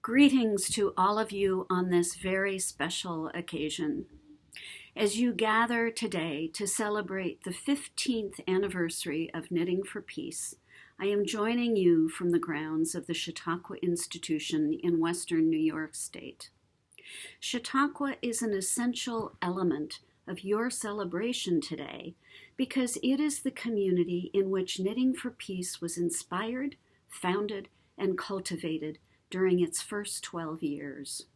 Greetings to all of you on this very special occasion. As you gather today to celebrate the 15th anniversary of Knitting for Peace, I am joining you from the grounds of the Chautauqua Institution in Western New York State. Chautauqua is an essential element of your celebration today because it is the community in which Knitting for Peace was inspired, founded, and cultivated during its first 12 years.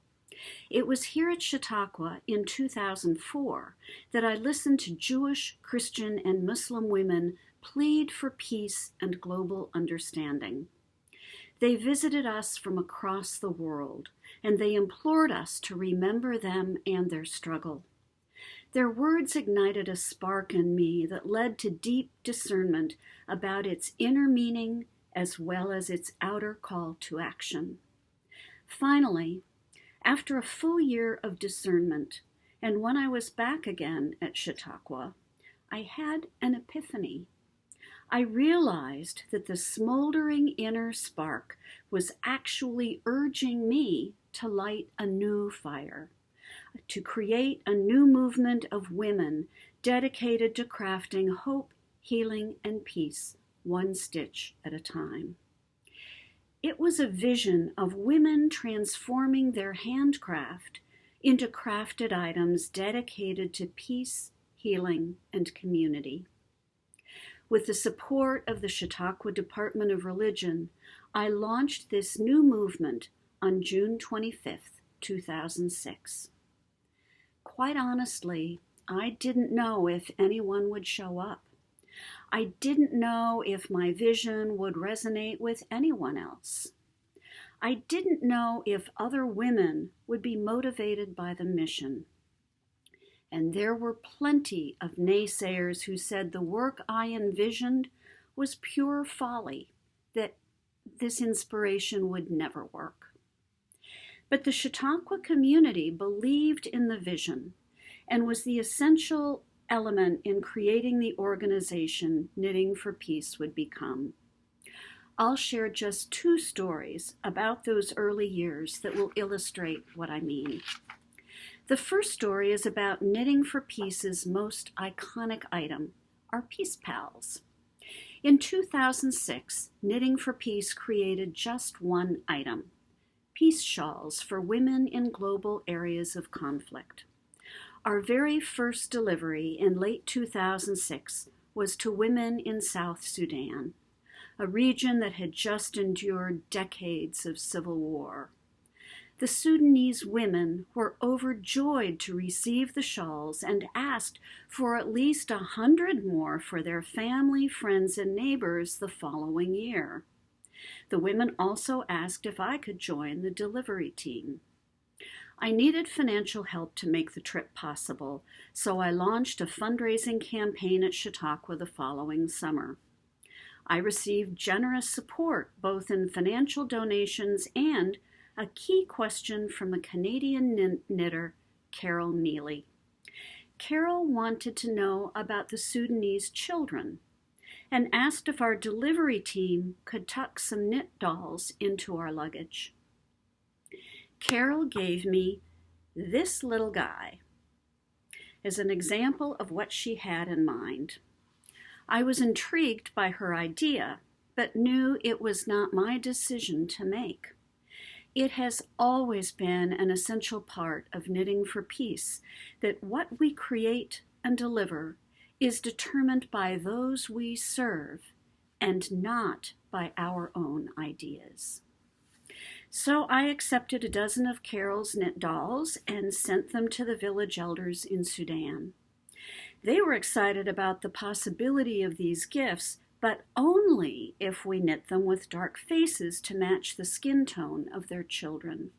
It was here at Chautauqua in 2004 that I listened to Jewish, Christian, and Muslim women plead for peace and global understanding. They visited us from across the world, and they implored us to remember them and their struggle. Their words ignited a spark in me that led to deep discernment about its inner meaning as well as its outer call to action. Finally, after a full year of discernment, and when I was back again at Chautauqua, I had an epiphany. I realized that the smoldering inner spark was actually urging me to light a new fire, to create a new movement of women dedicated to crafting hope, healing, and peace, one stitch at a time. It was a vision of women transforming their handcraft into crafted items dedicated to peace, healing, and community. With the support of the Chautauqua Department of Religion, I launched this new movement on June 25th, 2006. Quite honestly, I didn't know if anyone would show up. I didn't know if my vision would resonate with anyone else. I didn't know if other women would be motivated by the mission. And there were plenty of naysayers who said the work I envisioned was pure folly, that this inspiration would never work. But the Chautauqua community believed in the vision and was the essential element in creating the organization Knitting for Peace would become. I'll share just two stories about those early years that will illustrate what I mean. The first story is about Knitting for Peace's most iconic item, our Peace Pals. In 2006, Knitting for Peace created just one item, peace shawls for women in global areas of conflict. Our very first delivery in late 2006 was to women in South Sudan, a region that had just endured decades of civil war. The Sudanese women were overjoyed to receive the shawls and asked for at least 100 more for their family, friends, and neighbors the following year. The women also asked if I could join the delivery team. I needed financial help to make the trip possible, so I launched a fundraising campaign at Chautauqua the following summer. I received generous support, both in financial donations and a key question from a Canadian knitter, Carol Neely. Carol wanted to know about the Sudanese children and asked if our delivery team could tuck some knit dolls into our luggage. Carol gave me this little guy as an example of what she had in mind. I was intrigued by her idea, but knew it was not my decision to make. It has always been an essential part of Knitting for Peace that what we create and deliver is determined by those we serve and not by our own ideas. So I accepted a dozen of Carol's knit dolls and sent them to the village elders in Sudan. They were excited about the possibility of these gifts, but only if we knit them with dark faces to match the skin tone of their children.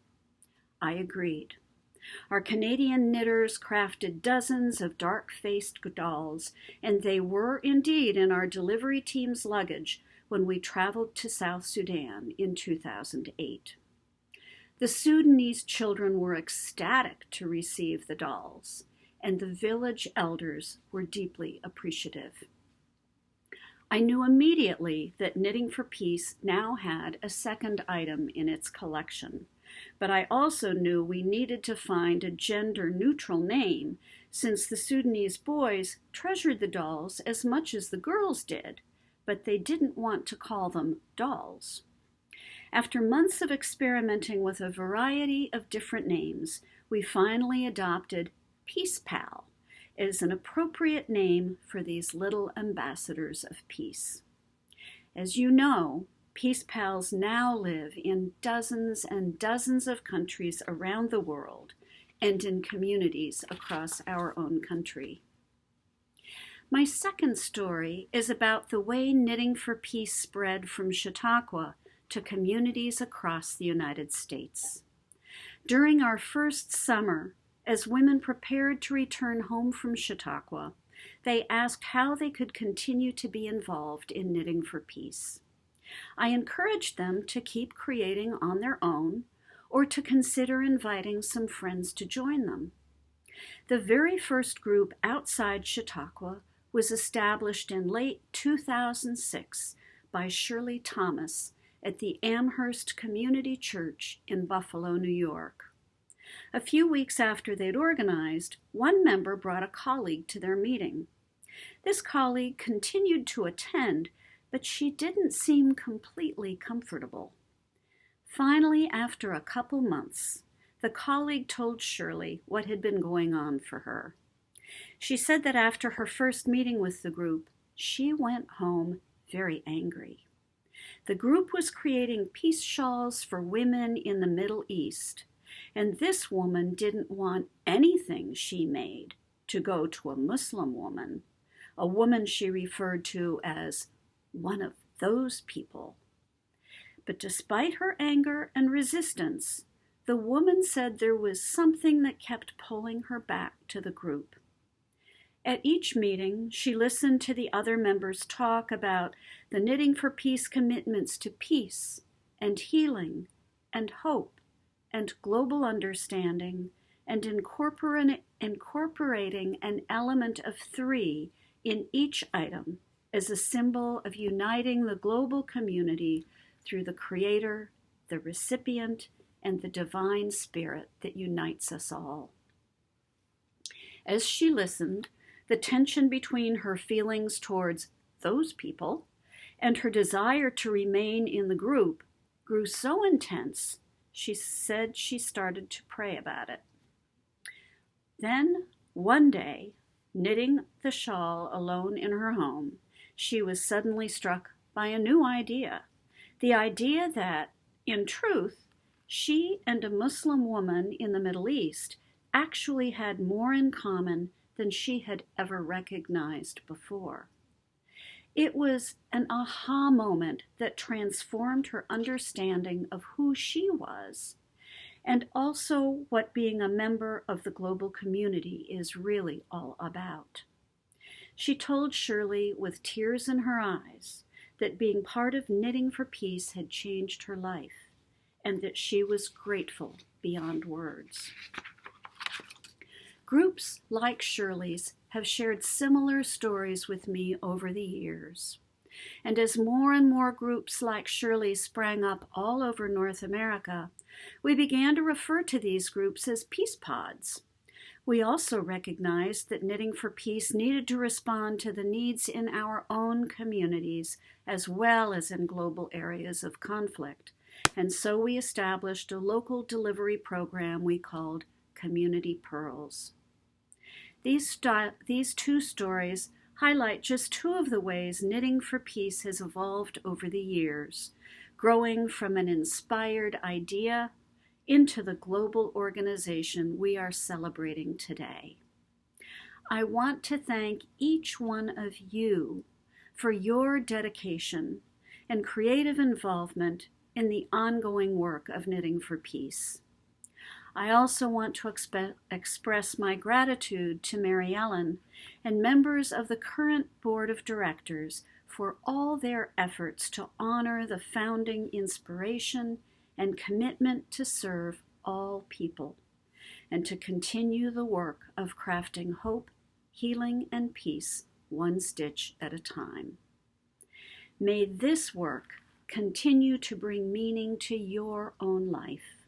I agreed. Our Canadian knitters crafted dozens of dark-faced dolls, and they were indeed in our delivery team's luggage when we traveled to South Sudan in 2008. The Sudanese children were ecstatic to receive the dolls, and the village elders were deeply appreciative. I knew immediately that Knitting for Peace now had a second item in its collection, But I also knew we needed to find a gender-neutral name, since the Sudanese boys treasured the dolls as much as the girls did, but they didn't want to call them dolls. After months of experimenting with a variety of different names, we finally adopted Peace Pal as an appropriate name for these little ambassadors of peace. As you know, Peace Pals now live in dozens and dozens of countries around the world and in communities across our own country. My second story is about the way Knitting for Peace spread from Chautauqua to communities across the United States. During our first summer, as women prepared to return home from Chautauqua, they asked how they could continue to be involved in Knitting for Peace. I encouraged them to keep creating on their own or to consider inviting some friends to join them. The very first group outside Chautauqua was established in late 2006 by Shirley Thomas at the Amherst Community Church in Buffalo, New York. A few weeks after they'd organized, one member brought a colleague to their meeting. This colleague continued to attend, but she didn't seem completely comfortable. Finally, after a couple months, the colleague told Shirley what had been going on for her. She said that after her first meeting with the group, she went home very angry. The group was creating peace shawls for women in the Middle East, and this woman didn't want anything she made to go to a Muslim woman, a woman she referred to as one of those people. But despite her anger and resistance, the woman said there was something that kept pulling her back to the group. At each meeting, she listened to the other members talk about the Knitting for Peace commitments to peace and healing and hope and global understanding and incorporating an element of 3 in each item as a symbol of uniting the global community through the Creator, the recipient, and the divine spirit that unites us all. As she listened, the tension between her feelings towards those people and her desire to remain in the group grew so intense, she said she started to pray about it. Then, one day, knitting the shawl alone in her home, she was suddenly struck by a new idea. The idea that, in truth, she and a Muslim woman in the Middle East actually had more in common than she had ever recognized before. It was an aha moment that transformed her understanding of who she was, and also what being a member of the global community is really all about. She told Shirley with tears in her eyes that being part of Knitting for Peace had changed her life, and that she was grateful beyond words. Groups like Shirley's have shared similar stories with me over the years. And as more and more groups like Shirley's sprang up all over North America, we began to refer to these groups as peace pods. We also recognized that Knitting for Peace needed to respond to the needs in our own communities as well as in global areas of conflict. And so we established a local delivery program we called Community Pearls. These 2 stories highlight just 2 of the ways Knitting for Peace has evolved over the years, growing from an inspired idea into the global organization we are celebrating today. I want to thank each one of you for your dedication and creative involvement in the ongoing work of Knitting for Peace. I also want to express my gratitude to Mary Ellen and members of the current board of directors for all their efforts to honor the founding inspiration and commitment to serve all people, and to continue the work of crafting hope, healing, and peace one stitch at a time. May this work continue to bring meaning to your own life,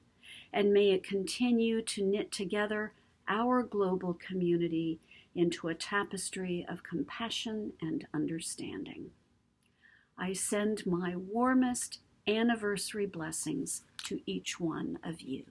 and may it continue to knit together our global community into a tapestry of compassion and understanding. I send my warmest anniversary blessings to each one of you.